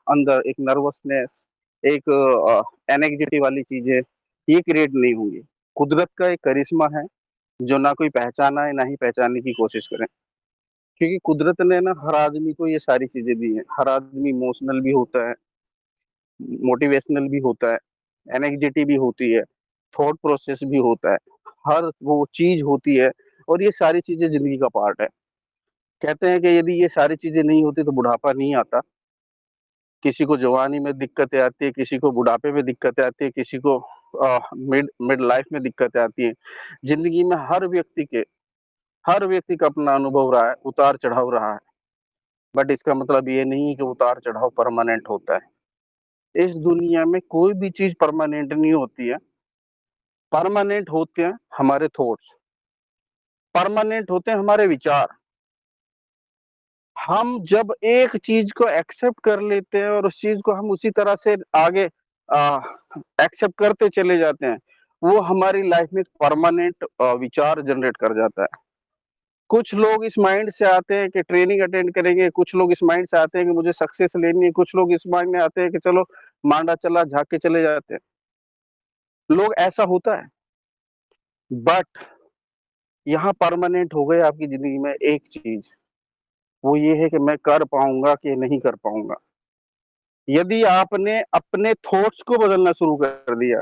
अंदर एक नर्वसनेस, एक एंग्जायटी वाली चीजें ये क्रिएट नहीं होंगी। कुदरत का एक करिश्मा है जो ना कोई पहचाना है ना ही पहचानने की कोशिश करें, क्योंकि कुदरत ने ना हर आदमी को ये सारी चीजें दी है। हर आदमी इमोशनल भी होता है, मोटिवेशनल भी होता है, एंग्जायटी भी होती है, थॉट प्रोसेस भी होता है, हर वो चीज होती है। और ये सारी चीजें जिंदगी का पार्ट है। कहते हैं कि यदि ये सारी चीजें नहीं होती तो बुढ़ापा नहीं आता। किसी को जवानी में दिक्कतें आती है, किसी को बुढ़ापे में दिक्कतें आती है, किसी को मिड मिड लाइफ में दिक्कतें आती है। जिंदगी में हर व्यक्ति का अपना अनुभव रहा है, उतार चढ़ाव रहा है। बट इसका मतलब ये नहीं है कि उतार चढ़ाव परमानेंट होता है। इस दुनिया में कोई भी चीज परमानेंट नहीं होती है। परमानेंट होते हैं हमारे थॉट्स, परमानेंट होते हैं हमारे विचार। हम जब एक चीज को एक्सेप्ट कर लेते हैं और उस चीज को हम उसी तरह से आगे एक्सेप्ट करते चले जाते हैं, वो हमारी लाइफ में परमानेंट विचार जनरेट कर जाता है। कुछ लोग इस माइंड से आते हैं कि ट्रेनिंग अटेंड करेंगे, कुछ लोग इस माइंड से आते हैं कि मुझे सक्सेस लेनी है, कुछ लोग इस माइंड में आते हैं कि चलो मांडा चला झाँक के चले जाते हैं। लोग ऐसा होता है। बट यहाँ परमानेंट हो गई आपकी जिंदगी में एक चीज, वो ये है कि मैं कर पाऊंगा कि नहीं कर पाऊंगा। यदि आपने अपने थॉट्स को बदलना शुरू कर दिया,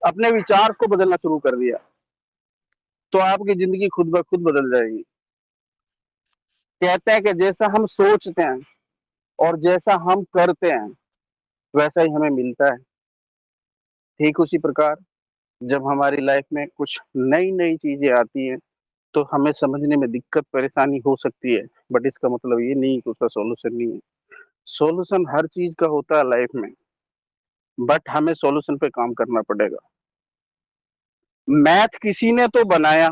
अपने विचार को बदलना शुरू कर दिया, तो आपकी जिंदगी खुद ब खुद बदल जाएगी। कहते हैं कि जैसा हम सोचते हैं और जैसा हम करते हैं वैसा ही हमें मिलता है। ठीक उसी प्रकार जब हमारी लाइफ में कुछ नई नई चीजें आती हैं तो हमें समझने में दिक्कत परेशानी हो सकती है। बट इसका मतलब ये नहीं कि उसका सॉल्यूशन नहीं है। सॉल्यूशन हर चीज का होता है लाइफ में, बट हमें सॉल्यूशन पे काम करना पड़ेगा। मैथ किसी ने तो बनाया,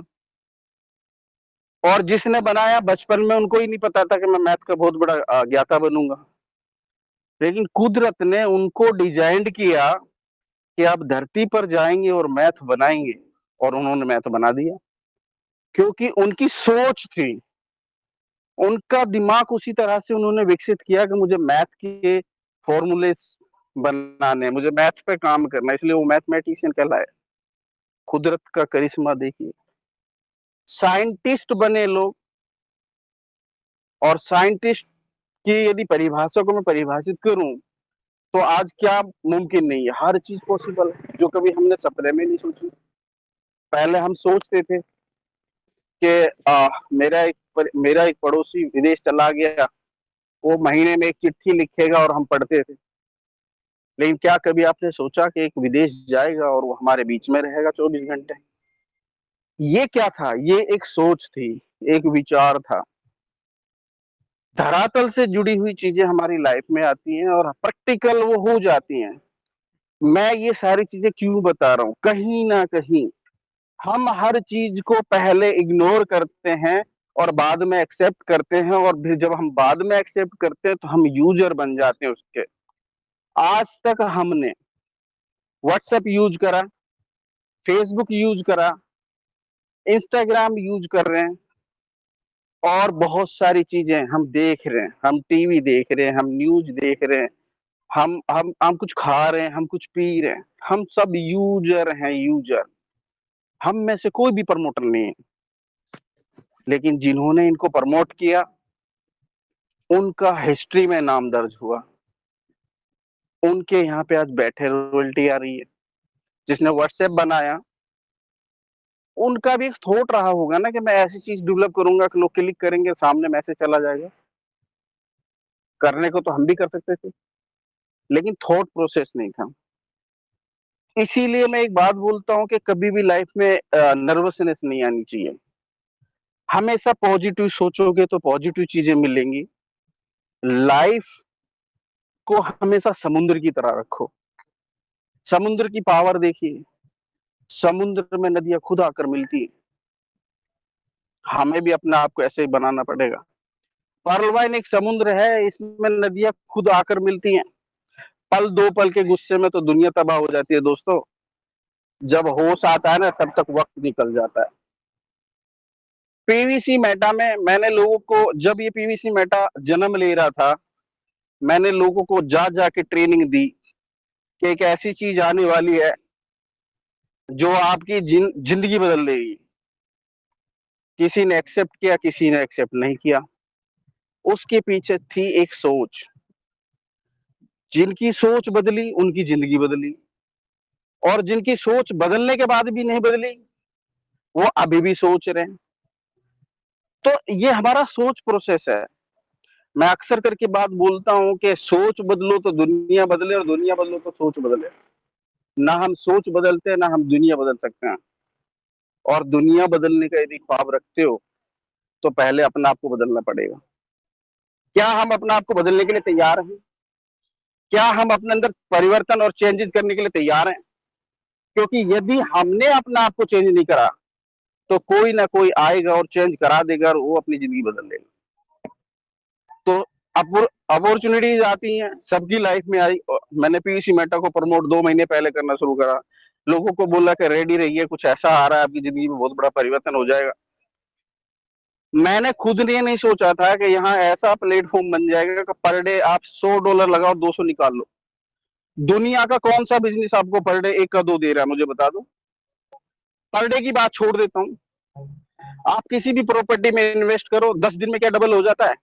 और जिसने बनाया बचपन में उनको ही नहीं पता था कि मैं मैथ का बहुत बड़ा ज्ञाता बनूंगा। लेकिन कुदरत ने उनको डिजाइन किया कि आप धरती पर जाएंगे और मैथ बनाएंगे, और उन्होंने मैथ बना दिया। क्योंकि उनकी सोच थी, उनका दिमाग उसी तरह से उन्होंने विकसित किया कि मुझे मैथ के फॉर्मूले बनाने, मुझे मैथ पे काम करना है, इसलिए वो मैथमेटिशियन कहलाए। कुदरत का करिश्मा देखिए। साइंटिस्ट बने लोग, और साइंटिस्ट की यदि परिभाषा को मैं परिभाषित करूं तो आज क्या मुमकिन नहीं है, हर चीज पॉसिबल है जो कभी हमने सपने में नहीं सोची। पहले हम सोचते थे कि मेरा एक पड़ोसी विदेश चला गया, वो महीने में एक चिट्ठी लिखेगा और हम पढ़ते थे। लेकिन क्या कभी आपने सोचा कि एक विदेश जाएगा और वो हमारे बीच में रहेगा 24 घंटे? ये क्या था? ये एक सोच थी, एक विचार था। धरातल से जुड़ी हुई चीजें हमारी लाइफ में आती हैं और प्रैक्टिकल वो हो जाती हैं। मैं ये सारी चीजें क्यों बता रहा हूँ? कहीं ना कहीं हम हर चीज को पहले इग्नोर करते हैं और बाद में एक्सेप्ट करते हैं, और फिर जब हम बाद में एक्सेप्ट करते हैं तो हम यूजर बन जाते हैं उसके। आज तक हमने व्हाट्सएप यूज करा, फेसबुक यूज करा, इंस्टाग्राम यूज कर रहे हैं, और बहुत सारी चीजें हम देख रहे हैं, हम टीवी देख रहे हैं, हम न्यूज देख रहे हैं, हम कुछ खा रहे हैं, हम कुछ पी रहे हैं। हम सब यूजर हैं, यूजर। हम में से कोई भी प्रमोटर नहीं है। लेकिन जिन्होंने इनको प्रमोट किया उनका हिस्ट्री में नाम दर्ज हुआ, उनके यहाँ पे आज बैठे रॉयल्टी आ रही है। जिसने व्हाट्सएप बनाया उनका भी एक थॉट रहा होगा ना कि मैं ऐसी चीज डेवलप करूंगा कि लोग क्लिक करेंगे, सामने मैसेज चला जाएगा। करने को तो हम भी कर सकते थे, लेकिन थॉट प्रोसेस नहीं था। इसीलिए मैं एक बात बोलता हूँ कि कभी भी लाइफ में नर्वसनेस नहीं आनी चाहिए। हमेशा पॉजिटिव सोचोगे तो पॉजिटिव चीजें मिलेंगी। लाइफ को हमेशा समुद्र की तरह रखो। समुद्र की पावर देखिए, समुद्र में नदियां खुद आकर मिलती है। हमें भी अपने आप को ऐसे ही बनाना पड़ेगा। पर्ल वाइन एक समुद्र है, इसमें नदियां खुद आकर मिलती हैं। पल दो पल के गुस्से में तो दुनिया तबाह हो जाती है दोस्तों। जब होश आता है ना तब तक वक्त निकल जाता है। पीवीसी मेटा में मैंने लोगों को, जब ये पीवीसी मेटा जन्म ले रहा था मैंने लोगों को जा जाके ट्रेनिंग दी कि एक ऐसी चीज आने वाली है जो आपकी जिंदगी बदल देगी। किसी ने एक्सेप्ट किया, किसी ने एक्सेप्ट नहीं किया। उसके पीछे थी एक सोच। जिनकी सोच बदली उनकी जिंदगी बदली, और जिनकी सोच बदलने के बाद भी नहीं बदली वो अभी भी सोच रहे हैं। तो ये हमारा सोच प्रोसेस है। मैं अक्सर करके बात बोलता हूं कि सोच बदलो तो दुनिया बदले, और दुनिया बदलो तो सोच बदले। ना हम सोच बदलते हैं, ना हम दुनिया बदल सकते हैं। और दुनिया बदलने का यदि ख्वाब रखते हो तो पहले अपना आप को बदलना पड़ेगा। क्या हम अपना आप को बदलने के लिए तैयार हैं? क्या हम अपने अंदर परिवर्तन और चेंजेस करने के लिए तैयार हैं? क्योंकि यदि हमने अपना आप को चेंज नहीं करा तो कोई ना कोई आएगा और चेंज करा देगा, और वो अपनी जिंदगी बदल देगा। तो अपॉर्चुनिटीज आती हैं, सबकी लाइफ में आई। मैंने पीवीसी मेटा को प्रमोट 2 महीने पहले करना शुरू करा। लोगों को बोला कि रेडी रहिए, कुछ ऐसा आ रहा है आपकी जिंदगी में, बहुत बड़ा परिवर्तन हो जाएगा। मैंने खुद ने नहीं सोचा था कि यहाँ ऐसा प्लेटफॉर्म बन जाएगा कि पर डे आप $100 लगाओ, 200 निकाल लो। दुनिया का कौन सा बिजनेस आपको पर डे 1 का 2 दे रहा है, मुझे बता दो। पर डे की बात छोड़ देता हूँ, आप किसी भी प्रॉपर्टी में इन्वेस्ट करो, 10 दिन में क्या डबल हो जाता है?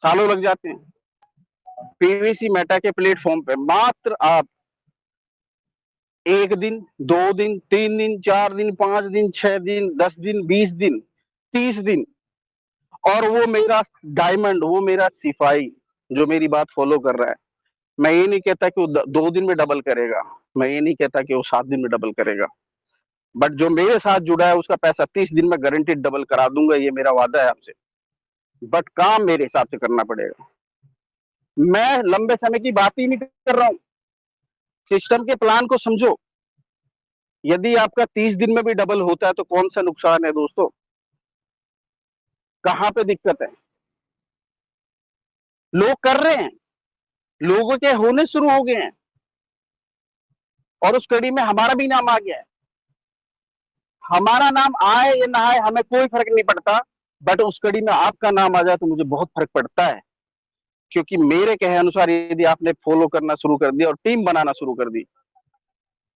सालों लग जाते हैं। पीवीसी मेटा के प्लेटफॉर्म पे मात्र आप 1 दिन, 2 दिन, 3 दिन, 4 दिन, 5 दिन, 6 दिन, 10 दिन, 20 दिन, 30 दिन, और वो मेरा डायमंड, वो मेरा सिपाही जो मेरी बात फॉलो कर रहा है। मैं ये नहीं कहता कि वो 2 दिन में डबल करेगा, मैं ये नहीं कहता कि वो 7 दिन में डबल करेगा, बट जो मेरे साथ जुड़ा है उसका पैसा 30 दिन में गारंटेड डबल करा दूंगा, ये मेरा वादा है आपसे। बट काम मेरे हिसाब से करना पड़ेगा। मैं लंबे समय की बात ही नहीं कर रहा हूँ। सिस्टम के प्लान को समझो। यदि आपका 30 दिन में भी डबल होता है तो कौन सा नुकसान है दोस्तों? कहाँ पे दिक्कत है? लोग कर रहे हैं, लोगों के होने शुरू हो गए हैं, और उस कड़ी में हमारा भी नाम आ गया है। हमारा नाम आए या ना आए हमें कोई फर्क नहीं पड़ता, बट उस कड़ी में आपका नाम आ जाए तो मुझे बहुत फर्क पड़ता है। क्योंकि मेरे कहे अनुसार यदि आपने फॉलो करना शुरू कर दिया और टीम बनाना शुरू कर दी,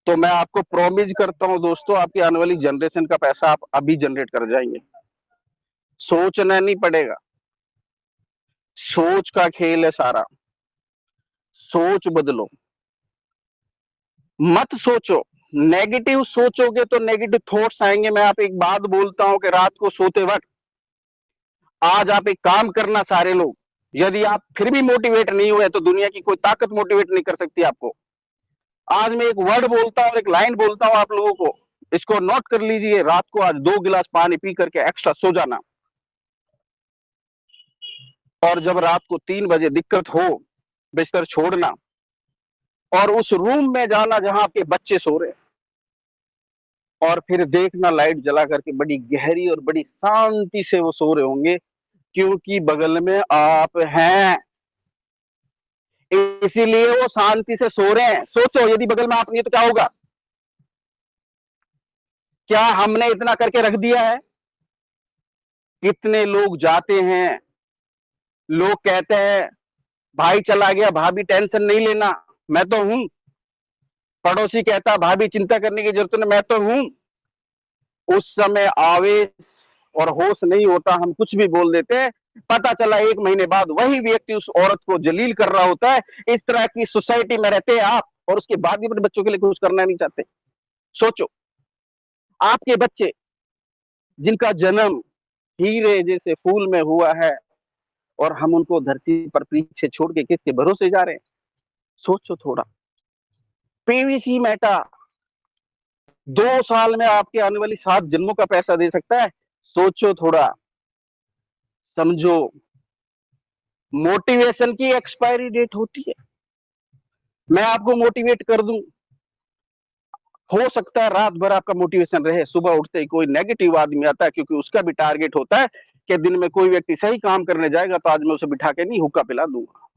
तो मैं आपको प्रॉमिस करता हूं दोस्तों, आपकी आने वाली जनरेशन का पैसा आप अभी जनरेट कर जाएंगे। सोचना नहीं पड़ेगा, सोच का खेल है सारा। सोच बदलो, मत सोचो। नेगेटिव सोचोगे तो नेगेटिव थॉट्स आएंगे। मैं आप एक बात बोलता हूं कि रात को सोते वक्त आज आप एक काम करना सारे लोग, यदि आप फिर भी मोटिवेट नहीं हुए तो दुनिया की कोई ताकत मोटिवेट नहीं कर सकती आपको। आज मैं एक वर्ड बोलता हूं, एक लाइन बोलता हूं आप लोगों को, इसको नोट कर लीजिए। रात को आज 2 गिलास पानी पी करके एक्स्ट्रा सो जाना, और जब रात को 3 बजे दिक्कत हो बिस्तर छोड़ना, और उस रूम में जाना जहां आपके बच्चे सो रहे, और फिर देखना लाइट जला करके बड़ी गहरी और बड़ी शांति से वो सो रहे होंगे, क्योंकि बगल में आप हैं, इसीलिए वो शांति से सो रहे हैं। सोचो यदि बगल में आप नहीं तो क्या होगा? क्या हमने इतना करके रख दिया है? कितने लोग जाते हैं, लोग कहते हैं भाई चला गया, भाभी टेंशन नहीं लेना, मैं तो हूं। पड़ोसी कहता भाभी चिंता करने की जरूरत नहीं, मैं तो हूं। उस समय आवेश और होश नहीं होता, हम कुछ भी बोल देते हैं। पता चला 1 महीने बाद वही व्यक्ति उस औरत को जलील कर रहा होता है। इस तरह की सोसाइटी में रहते हैं आप, और उसके बाद भी अपने बच्चों के लिए कुछ करना नहीं चाहते। सोचो, आपके बच्चे जिनका जन्म हीरे जैसे फूल में हुआ है, और हम उनको धरती पर पीछे छोड़ के किसके भरोसे जा रहे हैं? सोचो थोड़ा। पीवीसी मेटा 2 साल में आपके आने वाली 7 जन्मों का पैसा दे सकता है। सोचो थोड़ा, समझो। मोटिवेशन की एक्सपायरी डेट होती है। मैं आपको मोटिवेट कर दूं, हो सकता है रात भर आपका मोटिवेशन रहे, सुबह उठते ही कोई नेगेटिव आदमी आता है, क्योंकि उसका भी टारगेट होता है कि दिन में कोई व्यक्ति सही काम करने जाएगा तो आज मैं उसे बिठा के नहीं हुक्का पिला दूंगा,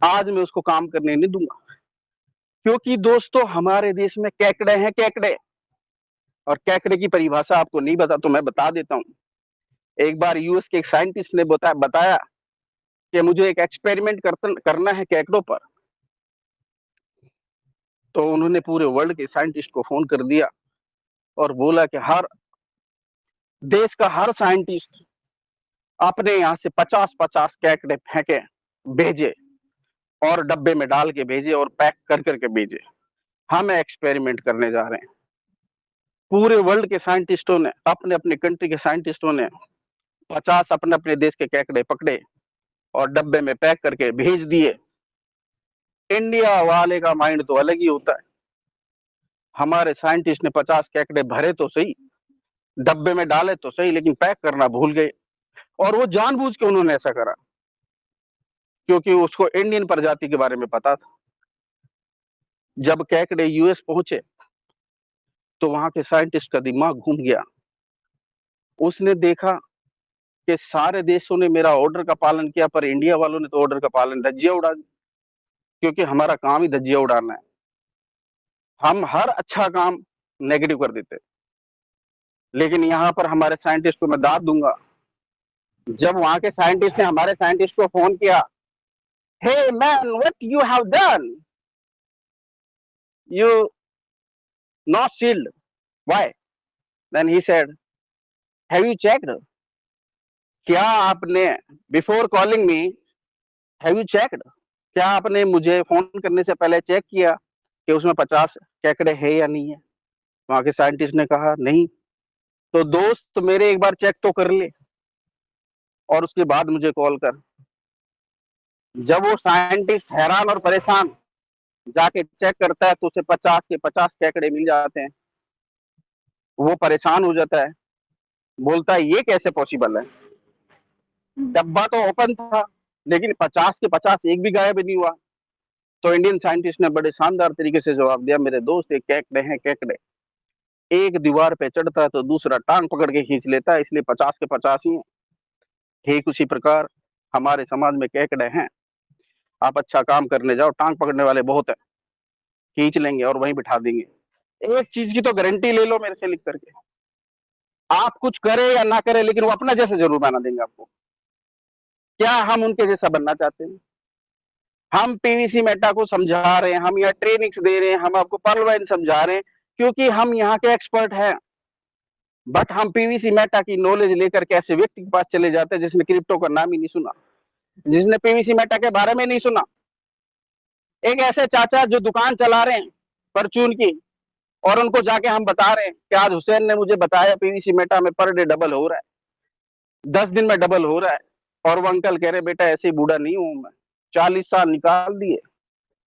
आज मैं उसको काम करने नहीं दूंगा। क्योंकि दोस्तों हमारे देश में केकड़े हैं, केकड़े। और केकड़े की परिभाषा आपको नहीं बता तो मैं बता देता हूं। एक बार यूएस के एक साइंटिस्ट ने बताया कि मुझे एक एक्सपेरिमेंट करना है केकड़ों पर। तो उन्होंने पूरे वर्ल्ड के साइंटिस्ट को फोन कर दिया और बोला कि हर देश का हर साइंटिस्ट अपने यहाँ से 50-50 केकड़े फेंके, भेजे और डब्बे में डाल के भेजे और पैक कर करके भेजे। हम एक्सपेरिमेंट करने जा रहे हैं। पूरे वर्ल्ड के साइंटिस्टों ने, अपने अपने कंट्री के साइंटिस्टों ने 50 अपने अपने देश के केकड़े पकड़े और डब्बे में पैक करके भेज दिए। इंडिया वाले का माइंड तो अलग ही होता है। हमारे साइंटिस्ट ने 50 केकड़े भरे तो सही, डब्बे में डाले तो सही, लेकिन पैक करना भूल गए। और वो जानबूझ के उन्होंने ऐसा करा, क्योंकि उसको इंडियन प्रजाति के बारे में पता था। जब केकड़े यूएस पहुंचे तो वहां के साइंटिस्ट का दिमाग घूम गया। उसने देखा कि सारे देशों ने मेरा ऑर्डर का पालन किया, पर इंडिया वालों ने तो ऑर्डर का पालन धज्जियां उड़ा दी, क्योंकि हमारा काम ही धज्जियां उड़ाना है। हम हर अच्छा काम नेगेटिव कर देते। लेकिन यहाँ पर हमारे साइंटिस्ट को मैं दाद दूंगा। जब वहां के साइंटिस्ट ने हमारे साइंटिस्ट को फोन किया, hey man, what you have done, you not shield, why? Then he said, have you checked, क्या आपने, before calling me, have you checked, क्या आपने मुझे फोन करने से पहले चेक किया कि उसमें 50 केकड़े है या नहीं है? वहां के साइंटिस्ट ने कहा नहीं। तो दोस्त, मेरे एक बार चेक तो कर ले और उसके बाद मुझे कॉल कर। जब वो साइंटिस्ट हैरान और परेशान जाके चेक करता है तो उसे 50 के 50 केकड़े मिल जाते हैं। वो परेशान हो जाता है, बोलता है ये कैसे पॉसिबल है? डब्बा तो ओपन था, लेकिन 50 के 50 एक भी गायब नहीं हुआ। तो इंडियन साइंटिस्ट ने बड़े शानदार तरीके से जवाब दिया, मेरे दोस्त, एक केकड़े हैं केकड़े, एक दीवार पे चढ़ता है तो दूसरा टांग पकड़ के खींच लेता है, इसलिए 50 के 50 ही है। ठीक उसी प्रकार हमारे समाज में केकड़े हैं। आप अच्छा काम करने जाओ, टांग पकड़ने वाले बहुत है, खींच लेंगे और वहीं बिठा देंगे। एक चीज की तो गारंटी ले लो मेरे से लिख करके, आप कुछ करें या ना करें, लेकिन वो अपना जैसे जरूर बना देंगे आपको। क्या हम उनके जैसा बनना चाहते हैं? हम पीवीसी मेटा को समझा रहे हैं, हम यहाँ ट्रेनिंग्स दे रहे हैं, हम आपको पर्ल वाइन समझा रहे हैं, क्योंकि हम यहाँ के एक्सपर्ट हैं। बट हम पीवीसी मेटा की नॉलेज लेकर के ऐसे व्यक्ति के पास चले जाते हैं जिसने क्रिप्टो का नाम ही नहीं सुना, जिसने पीवीसी मेटा के बारे में नहीं सुना। एक ऐसे चाचा जो दुकान चला रहे हैं परचून की, और उनको जाके हम बता रहे हैं कि आज हुसैन ने मुझे बताया पीवीसी मेटा में पर डे डबल हो रहा है, 10 दिन में डबल हो रहा है। और वो अंकल कह रहे, बेटा ऐसे ही बूढ़ा नहीं हूं मैं, 40 साल निकाल दिए,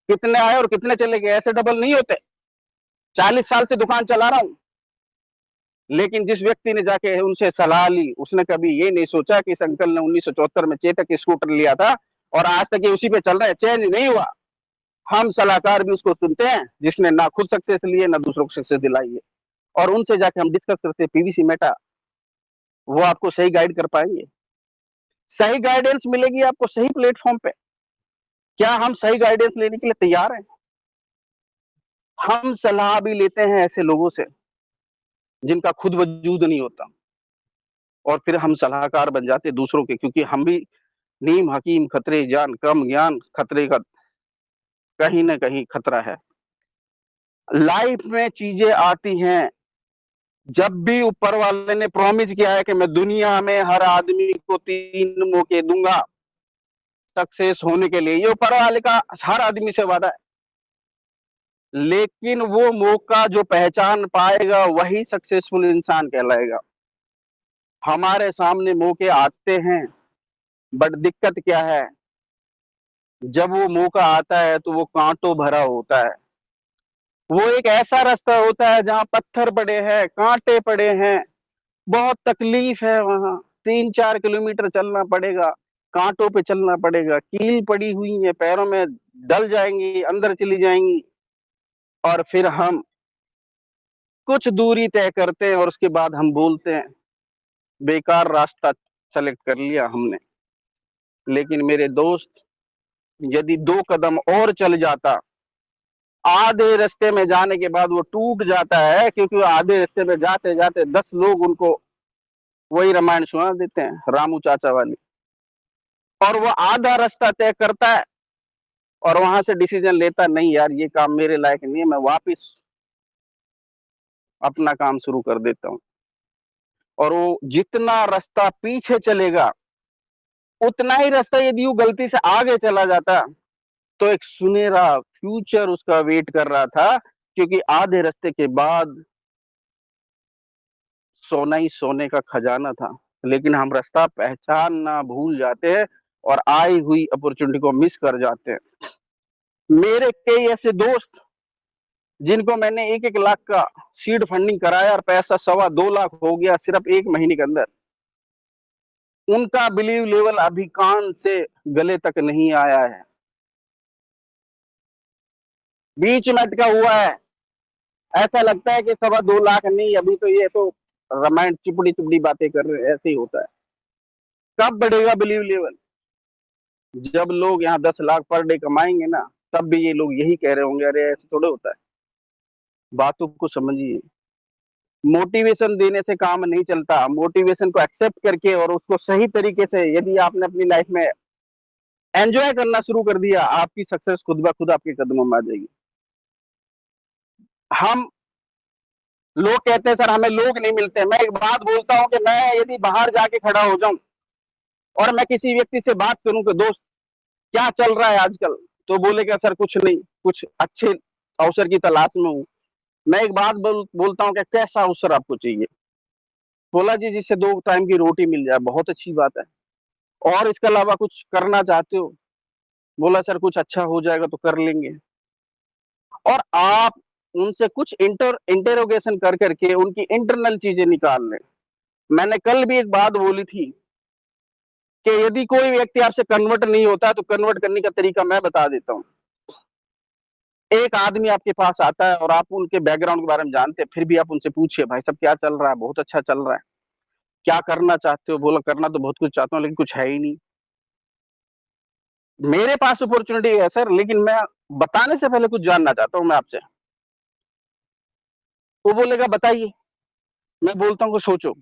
कितने आए और कितने चले गए, ऐसे डबल नहीं होते। 40 साल से दुकान चला रहा हूं। लेकिन जिस व्यक्ति ने जाके उनसे सलाह ली, उसने कभी ये नहीं सोचा कि इस अंकल ने 1974 में चेतक स्कूटर लिया था और आज तक ये उसी पे चल रहा है, चेंज नहीं हुआ। हम सलाहकार भी उसको सुनते हैं जिसने ना खुद सक्सेस लिए ना दूसरों को सक्सेस दिलाई है, और उनसे जाके हम डिस्कस करते हैं पीवीसी मेटा। वो आपको सही गाइड कर पाएंगे, सही गाइडेंस मिलेगी आपको सही प्लेटफॉर्म पे। क्या हम सही गाइडेंस लेने के लिए तैयार हैं? हम सलाह भी लेते हैं ऐसे लोगों से जिनका खुद वजूद नहीं होता, और फिर हम सलाहकार बन जाते दूसरों के, क्योंकि हम भी नीम हकीम खतरे जान, कम ज्ञान खतरे का कहीं ना कहीं खतरा है। लाइफ में चीजें आती हैं, जब भी ऊपर वाले ने प्रॉमिस किया है कि मैं दुनिया में हर आदमी को 3 मौके दूंगा सक्सेस होने के लिए, ये ऊपर वाले का हर आदमी से वादा है। लेकिन वो मौका जो पहचान पाएगा वही सक्सेसफुल इंसान कहलाएगा। हमारे सामने मौके आते हैं, बट दिक्कत क्या है, जब वो मौका आता है तो वो कांटों भरा होता है। वो एक ऐसा रास्ता होता है जहां पत्थर पड़े हैं, कांटे पड़े हैं, बहुत तकलीफ है, वहां 3-4 किलोमीटर चलना पड़ेगा, कांटों पे चलना पड़ेगा, कील पड़ी हुई है, पैरों में डल जाएंगी, अंदर चली जाएंगी। और फिर हम कुछ दूरी तय करते हैं और उसके बाद हम बोलते हैं बेकार रास्ता सेलेक्ट कर लिया हमने। लेकिन मेरे दोस्त, यदि 2 कदम और चल जाता, आधे रास्ते में जाने के बाद वो टूट जाता है, क्योंकि वो आधे रास्ते में जाते जाते 10 लोग उनको वही रामायण सुना देते हैं, रामू चाचा वाली। और वो आधा रास्ता तय करता है और वहां से डिसीजन लेता, नहीं यार ये काम मेरे लायक नहीं है, मैं वापिस अपना काम शुरू कर देता हूँ। और वो जितना रास्ता पीछे चलेगा, उतना ही रास्ता यदि वो गलती से आगे चला जाता, तो एक सुनहरा फ्यूचर उसका वेट कर रहा था, क्योंकि आधे रास्ते के बाद सोना ही सोने का खजाना था। लेकिन हम रास्ता पहचानना भूल जाते हैं और आई हुई अपॉर्चुनिटी को मिस कर जाते हैं। मेरे कई ऐसे दोस्त जिनको मैंने 1-1 लाख का सीड फंडिंग कराया और पैसा 2.25 लाख हो गया सिर्फ 1 महीने के अंदर, उनका बिलीव लेवल अभी कान से गले तक नहीं आया है, बीच में अटका हुआ है। ऐसा लगता है कि 2.25 लाख नहीं, अभी तो ये तो रामायण चिपड़ी चिपड़ी बातें कर रहे हैं, ऐसे ही होता है। कब बढ़ेगा बिलीव लेवल? जब लोग यहाँ 10 लाख पर डे कमाएंगे ना, तब भी ये लोग यही कह रहे होंगे, अरे ऐसे थोड़े होता है। बातों को समझिए। मोटिवेशन देने से काम नहीं चलता, मोटिवेशन को एक्सेप्ट करके और उसको सही तरीके से यदि आपने अपनी लाइफ में एंजॉय करना शुरू कर दिया, आपकी सक्सेस खुद ब खुद आपके कदमों में आ जाएगी। हम लोग कहते हैं सर हमें लोग नहीं मिलते। मैं एक बात बोलता हूं कि मैं यदि बाहर जाके खड़ा हो जाऊं और मैं किसी व्यक्ति से बात करूं कि दोस्त क्या चल रहा है आजकल, तो बोलेगा सर कुछ नहीं, कुछ अच्छे अवसर की तलाश में हूं। मैं एक बात बोलता हूं कि कैसा अवसर आपको चाहिए? बोला जी जिससे 2 टाइम की रोटी मिल जाए, बहुत अच्छी बात है। और इसके अलावा कुछ करना चाहते हो? बोला सर कुछ अच्छा हो जाएगा तो कर लेंगे। और आप उनसे कुछ इंटेरोगेशन कर करके उनकी इंटरनल चीजें निकाल लें। मैंने कल भी एक बात बोली थी कि यदि कोई व्यक्ति आपसे कन्वर्ट नहीं होता तो कन्वर्ट करने का तरीका मैं बता देता हूँ। एक आदमी आपके पास आता है और आप उनके बैकग्राउंड के बारे में जानते हैं, फिर भी आप उनसे पूछिए भाई साहब क्या चल रहा है? बहुत अच्छा चल रहा है। क्या करना चाहते हो? बोला करना तो बहुत कुछ चाहता हूँ लेकिन कुछ है ही नहीं। मेरे पास अपॉर्चुनिटी है सर, लेकिन मैं बताने से पहले कुछ जानना चाहता हूँ मैं आपसे। वो बोलेगा बताइए। मैं बोलता हूँ कि सोचो,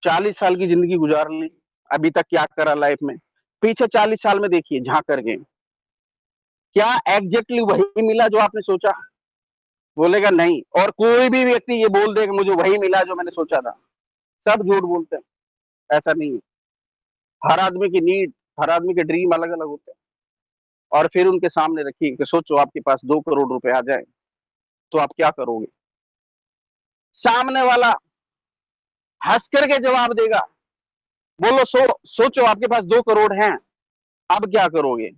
40 साल की जिंदगी गुजार ली, अभी तक क्या करा लाइफ में, पीछे 40 साल में देखिए झांक करके, क्या एग्जैक्टली वही मिला जो आपने सोचा? बोलेगा नहीं। और कोई भी व्यक्ति ये बोल दे कि मुझे वही मिला जो मैंने सोचा था, सब झूठ बोलते हैं। ऐसा नहीं है। हर आदमी की नीड, हर आदमी के ड्रीम अलग अलग होते हैं। और फिर उनके सामने रखिए कि सोचो आपके पास 2 करोड़ रुपए आ जाए तो आप क्या करोगे? सामने वाला हंस करके जवाब देगा। बोलो सोचो आपके पास 2 करोड़ हैं, अब क्या करोगे?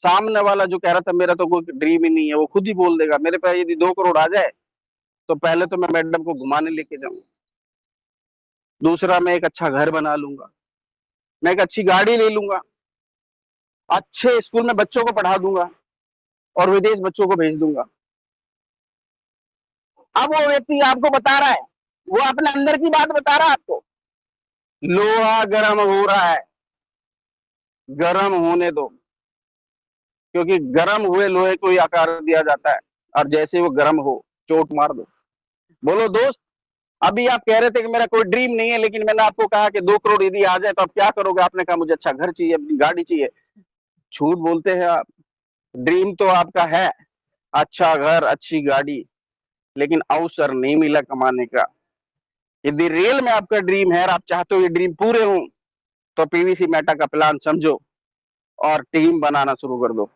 सामने वाला जो कह रहा था मेरा तो कोई ड्रीम ही नहीं है, वो खुद ही बोल देगा मेरे पास यदि 2 करोड़ आ जाए तो पहले तो मैं मैडम को घुमाने लेके जाऊंगा, दूसरा मैं एक अच्छा घर बना लूंगा, मैं एक अच्छी गाड़ी ले लूंगा, अच्छे स्कूल में बच्चों को पढ़ा दूंगा और विदेश बच्चों को भेज दूंगा। अब वो व्यक्ति आपको बता रहा है, वो अपने अंदर की बात बता रहा है आपको। लोहा गर्म हो रहा है, गर्म होने दो, क्योंकि गर्म हुए लोहे को ही आकार दिया जाता है, और जैसे वो गर्म हो चोट मार दो। बोलो दोस्त, अभी आप कह रहे थे कि मेरा कोई ड्रीम नहीं है, लेकिन मैंने आपको कहा कि 2 करोड़ यदि आ जाए तो आप क्या करोगे? आपने कहा मुझे अच्छा घर चाहिए, अपनी गाड़ी चाहिए। झूठ बोलते हैं आप। ड्रीम तो आपका है, अच्छा घर अच्छी गाड़ी, लेकिन अवसर नहीं मिला कमाने का। यदि रियल में आपका ड्रीम है और आप चाहते हो ये ड्रीम पूरे हों, तो पीवीसी मेटा का प्लान समझो और टीम बनाना शुरू कर दो।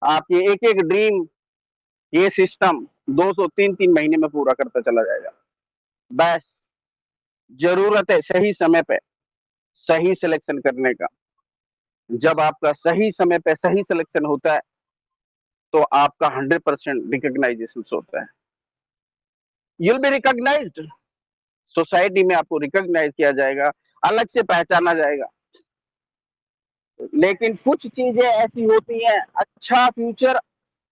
आपकी एक एक ड्रीम ये सिस्टम 200 3-3 महीने में पूरा करता चला जाएगा। बस जरूरत है सही समय पे सही सिलेक्शन करने का। जब आपका सही समय पे सही सिलेक्शन होता है तो आपका 100% रिकॉग्नाइजेशन होता है। यूल बी रिकॉग्नाइज्ड, सोसाइटी में आपको रिकॉग्नाइज किया जाएगा, अलग से पहचाना जाएगा। लेकिन कुछ चीजें ऐसी होती हैं, अच्छा फ्यूचर,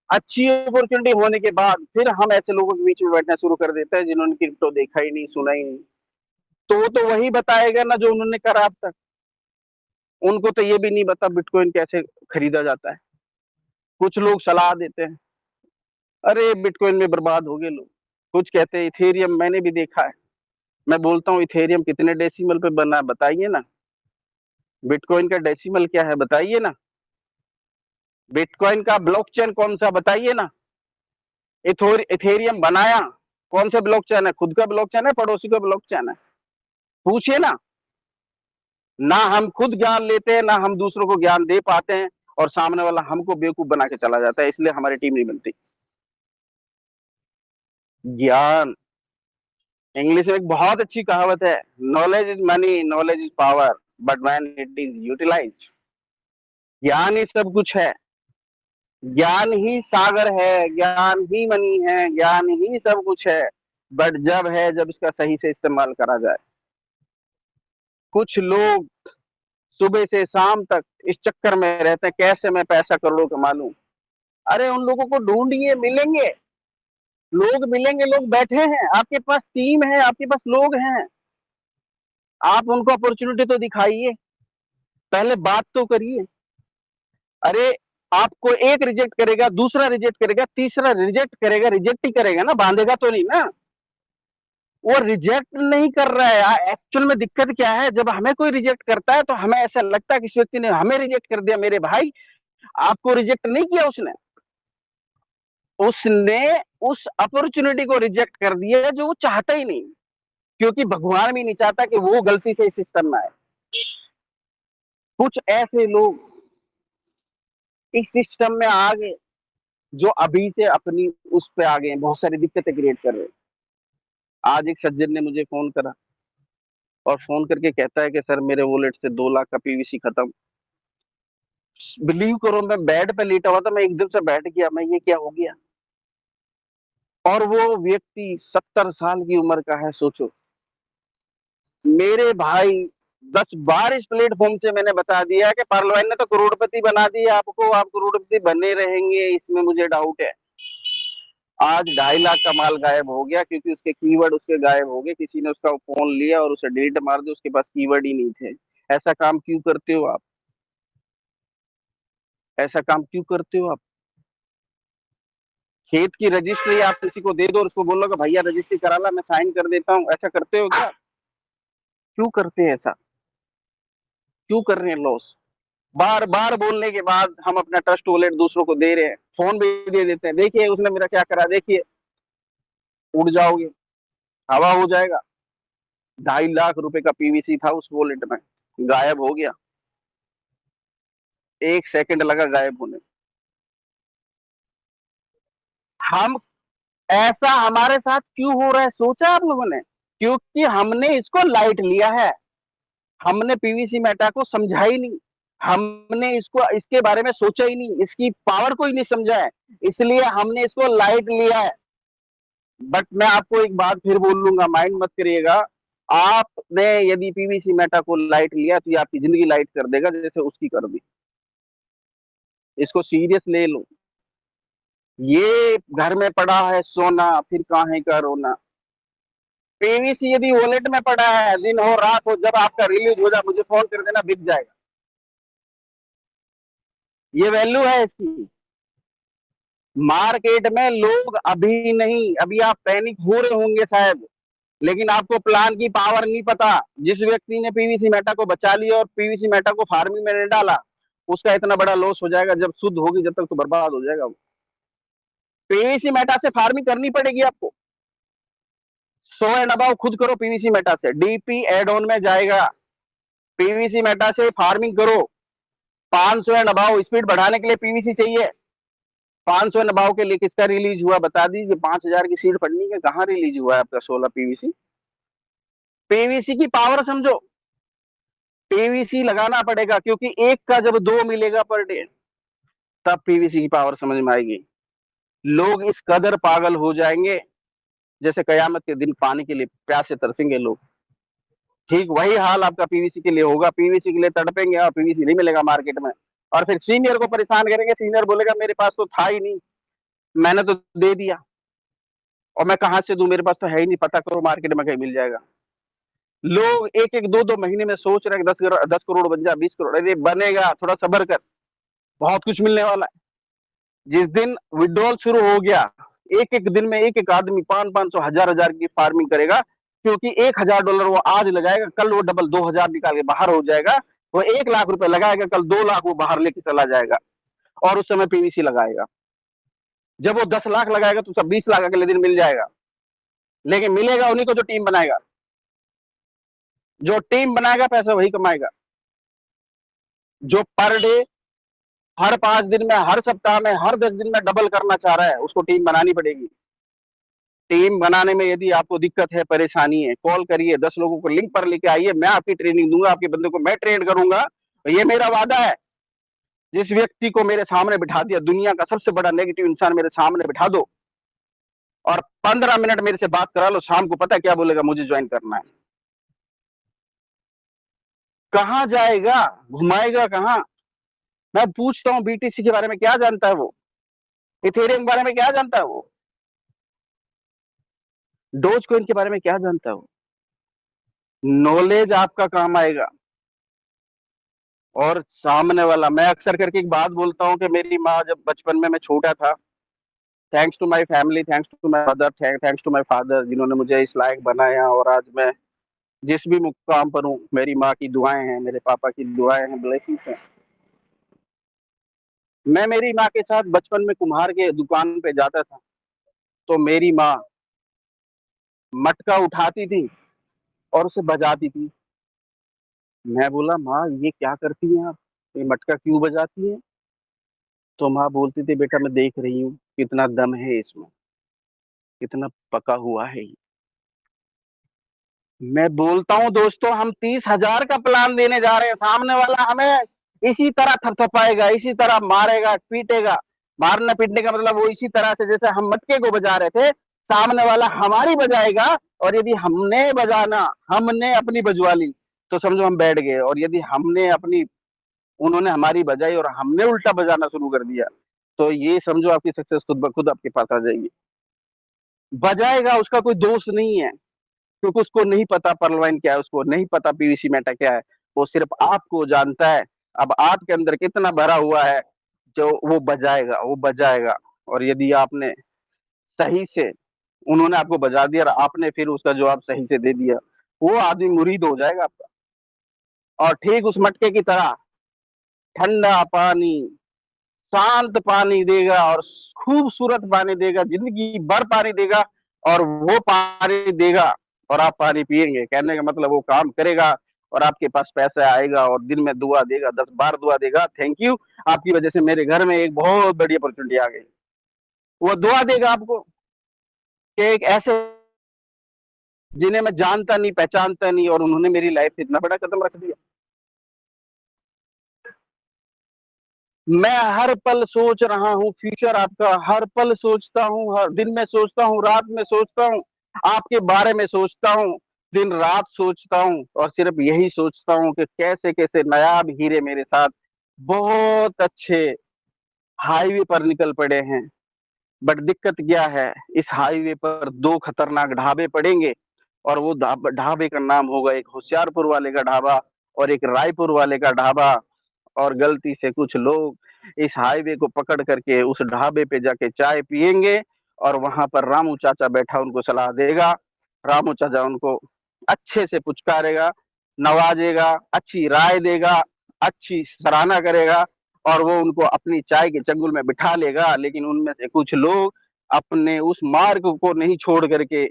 अच्छी अपॉर्चुनिटी होने के बाद फिर हम ऐसे लोगों के बीच में बैठना शुरू कर देते हैं जिन्होंने क्रिप्टो देखा ही नहीं, सुना ही नहीं। तो वो तो वही बताएगा ना जो उन्होंने करा अब तक। उनको तो ये भी नहीं पता बिटकॉइन कैसे खरीदा जाता है। कुछ लोग सलाह देते हैं, अरे बिटकॉइन में बर्बाद हो गए लोग। कुछ कहते हैं इथेरियम, मैंने भी देखा है। मैं बोलता हूँ इथेरियम कितने डेसिमल पे बना है बताइए ना। बिटकॉइन का डेसिमल क्या है बताइए ना। बिटकॉइन का ब्लॉकचेन कौन सा बताइए ना। इथेरियम बनाया कौन से ब्लॉकचेन है, खुद का ब्लॉकचेन है पड़ोसी का ब्लॉकचेन है, पूछिए ना। ना हम खुद ज्ञान लेते हैं ना हम दूसरों को ज्ञान दे पाते हैं, और सामने वाला हमको बेवकूफ बना के चला जाता है, इसलिए हमारी टीम नहीं बनती। ज्ञान, इंग्लिश में एक बहुत अच्छी कहावत है, knowledge is money knowledge is power, but when it is utilized. ज्ञान ही सब कुछ है, ज्ञान ही सागर है, ज्ञान ही मनी है, ज्ञान ही सब कुछ है, बट जब इसका सही से इस्तेमाल करा जाए। कुछ लोग सुबह से शाम तक इस चक्कर में रहते हैं कैसे मैं पैसा करोड़ों कमा लूं। अरे उन लोगों को ढूंढिए, मिलेंगे, लोग मिलेंगे, लोग बैठे हैं, आपके पास टीम है, आपके पास लोग हैं, आप उनको अपॉर्चुनिटी तो दिखाइए, पहले बात तो करिए। अरे आपको एक रिजेक्ट करेगा, दूसरा रिजेक्ट करेगा, तीसरा रिजेक्ट करेगा, रिजेक्ट ही करेगा ना, बांधेगा तो नहीं ना। वो रिजेक्ट नहीं कर रहा है, एक्चुअल में दिक्कत क्या है, जब हमें कोई रिजेक्ट करता है तो हमें ऐसा लगता है कि इस व्यक्ति ने हमें रिजेक्ट कर दिया। मेरे भाई, आपको रिजेक्ट नहीं किया उसने, उसने उस अपॉर्चुनिटी को रिजेक्ट कर दिया जो वो चाहता ही नहीं, क्योंकि भगवान भी नहीं चाहता कि वो गलती से इस सिस्टम में आए। कुछ ऐसे लोग इस सिस्टम में आ गए जो अभी से अपनी उस पे आ गए, बहुत सारी दिक्कतें क्रिएट कर रहे हैं। आज एक सज्जन ने मुझे फोन करा और फोन करके कहता है कि सर मेरे वॉलेट से 2 लाख का पीवीसी खत्म। बिलीव करो, मैं बेड पे लेटा हुआ था, मैं एकदम से बैठ गया, मैं ये क्या हो गया। और वो व्यक्ति 70 साल की उम्र का है, सोचो मेरे भाई। 10 बार इस प्लेटफॉर्म से मैंने बता दिया कि पार्लवाइन ने तो करोड़पति बना दिया आपको, आप करोड़पति बने रहेंगे, इसमें मुझे डाउट है। आज 2.5 लाख का माल गायब हो गया क्योंकि उसके कीवर्ड उसके गायब हो गए, किसी ने उसका फोन लिया और उसे डिलीट मार दिया, उसके पास कीवर्ड ही नहीं थे। ऐसा काम क्यों करते हो आप, ऐसा काम क्यों करते हो आप। खेत की रजिस्ट्री आप किसी को दे दो और उसको बोलो कि भैया रजिस्ट्री करा ला, मैं साइन कर देता हूँ, ऐसा करते हो क्या। क्यों करते हैं ऐसा, क्यों कर रहे हैं लॉस। बार बार बोलने के बाद हम अपना ट्रस्ट वॉलेट दूसरों को दे रहे हैं, फोन भी दे देते हैं, देखिए उसने मेरा क्या करा, देखिए उड़ जाओगे, हवा हो जाएगा। 2.5 लाख रुपए का पीवीसी था उस वॉलेट में, गायब हो गया, 1 सेकंड लगा गायब होने। हम, ऐसा हमारे साथ क्यों हो रहा है, सोचा आप लोगों ने। क्योंकि हमने इसको लाइट लिया है, हमने पीवीसी मेटा को समझा ही नहीं, हमने इसको इसके बारे में सोचा ही नहीं, इसकी पावर को ही नहीं समझा है, इसलिए हमने इसको लाइट लिया है। बट मैं आपको एक बात फिर बोलूंगा, माइंड मत करिएगा। आपने यदि पीवीसी मेटा को लाइट लिया तो ये आपकी जिंदगी लाइट कर देगा जैसे उसकी कर दी। इसको सीरियस ले लो। ये घर में पड़ा है सोना फिर काहे का रोना। पीवीसी यदि वॉलेट में पड़ा है, दिन हो रात हो, जब आपका रिलीज हो जाए मुझे फोन कर देना, बिक जाएगा। ये वैल्यू है इसकी। मार्केट में लोग अभी नहीं, अभी आप पैनिक हो रहे होंगे शायद, लेकिन आपको प्लान की पावर नहीं पता। जिस व्यक्ति ने पीवीसी मेटा को बचा लिया और पीवीसी मेटा को फार्मिंग में नहीं डाला, उसका इतना बड़ा लॉस हो जाएगा, जब शुद्ध होगी जब तक तो बर्बाद हो जाएगा वो। पीवीसी मेटा से फार्मिंग करनी पड़ेगी आपको, 100 एंड अबाउ खुद करो पीवीसी मेटा से, डीपी एड ऑन में जाएगा। पीवीसी मेटा से फार्मिंग करो, 500 एंड अबाउ स्पीड बढ़ाने के लिए पीवीसी चाहिए। 500 एंड अबाउ के लिए किसका रिलीज हुआ बता दीजिए, 5,000 की सीड पड़नी है, कहाँ रिलीज हुआ है आपका 16 पीवीसी। पीवीसी की पावर समझो, पीवीसी लगाना पड़ेगा, क्योंकि एक का जब 2 मिलेगा पर डे, तब पीवीसी की पावर समझ में आएगी। लोग इस कदर पागल हो जाएंगे जैसे कयामत के दिन पानी के लिए प्यास से तरसेंगे लोग। ठीक वही हाल आपका पीवीसी के लिए होगा, पीवीसी के लिए तड़पेंगे और पीवीसी नहीं मिलेगा मार्केट में, और फिर सीनियर को परेशान करेंगे, सीनियर बोलेगा मेरे पास तो था ही नहीं, मैंने तो दे दिया, और मैं कहां से दूं, मेरे पास तो है ही नहीं, पता करो मार्केट में कहीं मिल जाएगा। लोग एक एक दो दो महीने में सोच रहे हैं 10 करोड़ बन जा, 20 करोड़, अरे बनेगा, थोड़ा सबर कर, बहुत कुछ मिलने वाला है। जिस दिन विड्रॉल शुरू हो गया, एक एक दिन में एक एक आदमी 500-500 हजार की फार्मिंग करेगा, क्योंकि $1,000 वो आज लगाएगा, कल वो डबल 2,000 निकाल के बाहर हो जाएगा। वो 1 लाख रुपए लगाएगा, कल 2 लाख वो बाहर लेके चला जाएगा और उस समय पीवीसी लगाएगा। जब वो 10 लाख लगाएगा तो सब 20 लाख अगले दिन मिल जाएगा, लेकिन मिलेगा उन्हीं को जो टीम बनाएगा। जो टीम बनाएगा पैसा वही कमाएगा। जो पर डे, हर 5 दिन में, हर सप्ताह में, हर 10 दिन में डबल करना चाह रहा है, उसको टीम बनानी पड़ेगी। टीम बनाने में यदि आपको दिक्कत है, परेशानी है, कॉल करिए, 10 लोगों को लिंक पर लेके आइए, मैं आपकी ट्रेनिंग दूंगा, आपके बंदे को मैं ट्रेन करूंगा। तो ये मेरा वादा है। जिस व्यक्ति को मेरे सामने बिठा दिया, दुनिया का सबसे बड़ा नेगेटिव इंसान मेरे सामने बिठा दो और 15 मिनट मेरे से बात करा लो, शाम को पता है क्या बोलेगा, मुझे ज्वाइन करना है। कहां जाएगा, घुमाएगा कहां? मैं पूछता हूं बीटीसी के बारे में क्या जानता है वो, इथेरियम के बारे में क्या जानता है वो, डोज कोइन के बारे में क्या जानता है वो। नॉलेज आपका काम आएगा। और सामने वाला, मैं अक्सर करके एक बात बोलता हूं कि मेरी माँ जब बचपन में मैं छोटा था, thanks to my family, thanks to my mother, thanks to my father, जिन्होंने मुझे इस लायक बनाया और आज मैं जिस भी मुकाम पर हूँ, मेरी माँ की दुआएं हैं, मेरे पापा की दुआएं हैं, ब्लेसिंग्स हैं। मैं मेरी माँ के साथ बचपन में कुम्हार के दुकान पे जाता था, तो मेरी माँ मटका उठाती थी और उसे बजाती थी। मैं बोला, माँ ये क्या करती हैं आप, ये मटका क्यों बजाती है? तो माँ बोलती थी, बेटा मैं देख रही हूँ कितना दम है इसमें, कितना पका हुआ है ये। मैं बोलता हूँ दोस्तों, हम 30,000 का प्लान देने जा रहे हैं, सामने वाला हमें इसी तरह थपथपाएगा, इसी तरह मारेगा, पीटेगा। मारना पीटने का मतलब वो इसी तरह से, जैसे हम मटके को बजा रहे थे, सामने वाला हमारी बजाएगा। और यदि हमने बजाना, हमने अपनी बजवा ली, तो समझो हम बैठ गए। और यदि हमने अपनी, उन्होंने हमारी बजाई और हमने उल्टा बजाना शुरू कर दिया, तो ये समझो आपकी सक्सेस खुद ब खुद आपके पास आ जाएगी। बजाएगा, उसका कोई दोष नहीं है, क्योंकि उसको नहीं पता पर्लवाइन क्या है, उसको नहीं पता पीवीसी मेटा क्या है, वो सिर्फ आपको जानता है। अब आपके अंदर कितना भरा हुआ है, जो वो बजाएगा, वो बजाएगा। और यदि आपने सही से, उन्होंने आपको बजा दिया और आपने फिर उसका जवाब सही से दे दिया, वो आदमी मुरीद हो जाएगा आपका। और ठीक उस मटके की तरह ठंडा पानी, शांत पानी देगा और खूबसूरत पानी देगा, जिंदगी भर पानी देगा। और वो पानी देगा और आप पानी पिएंगे, कहने का मतलब वो काम करेगा और आपके पास पैसा आएगा और दिन में दुआ देगा, 10 बार दुआ देगा, थैंक यू, आपकी वजह से मेरे घर में एक बहुत बड़ी अपॉर्चुनिटी आ गई। वो दुआ देगा आपको कि एक ऐसे, जिन्हें मैं जानता नहीं, पहचानता नहीं, और उन्होंने मेरी लाइफ से इतना बड़ा कदम रख दिया। मैं हर पल सोच रहा हूँ फ्यूचर आपका, हर पल सोचता हूँ, हर दिन में सोचता हूँ, रात में सोचता हूँ, आपके बारे में सोचता हूँ, दिन रात सोचता हूँ। और सिर्फ यही सोचता हूँ कि कैसे कैसे नायाब हीरे मेरे साथ बहुत अच्छे हाईवे पर निकल पड़े हैं। बट दिक्कत क्या है, इस हाईवे पर 2 खतरनाक ढाबे पड़ेंगे, और वो ढाबे का नाम होगा एक होशियारपुर वाले का ढाबा और एक रायपुर वाले का ढाबा। और गलती से कुछ लोग इस हाईवे को पकड़ करके उस ढाबे पे जाके चाय पिएंगे, और वहां पर रामू चाचा बैठा उनको सलाह देगा। रामू चाचा उनको अच्छे से पुचकारेगा, नवाजेगा, अच्छी राय देगा, अच्छी सराहना करेगा, और वो उनको अपनी चाय के चंगुल में बिठा लेगा। लेकिन उनमें से कुछ लोग अपने उस मार्ग को नहीं छोड़ करके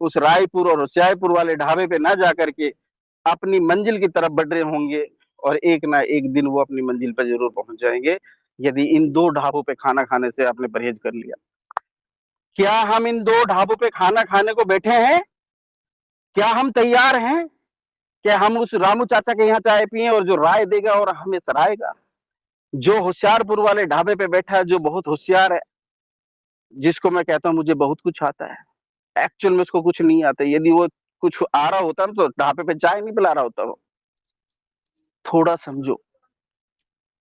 उस रायपुर और जयपुर वाले ढाबे पे ना जा करके अपनी मंजिल की तरफ बढ़ रहे होंगे, और एक ना एक दिन वो अपनी मंजिल पर जरूर पहुंच जाएंगे, यदि इन 2 ढाबों पे खाना खाने से आपने परहेज कर लिया। क्या हम इन 2 ढाबों पे खाना खाने को बैठे हैं? क्या हम तैयार हैं? क्या हम उस रामू चाचा के यहाँ चाय पिए और जो राय देगा और हमें सराहेगा, जो होशियारपुर वाले ढाबे पे बैठा है, जो बहुत होशियार है, जिसको मैं कहता हूँ मुझे बहुत कुछ आता है, एक्चुअल में उसको कुछ नहीं आता। यदि वो कुछ आ रहा होता ना, तो ढाबे पे चाय नहीं पिला रहा होता वो। थोड़ा समझो,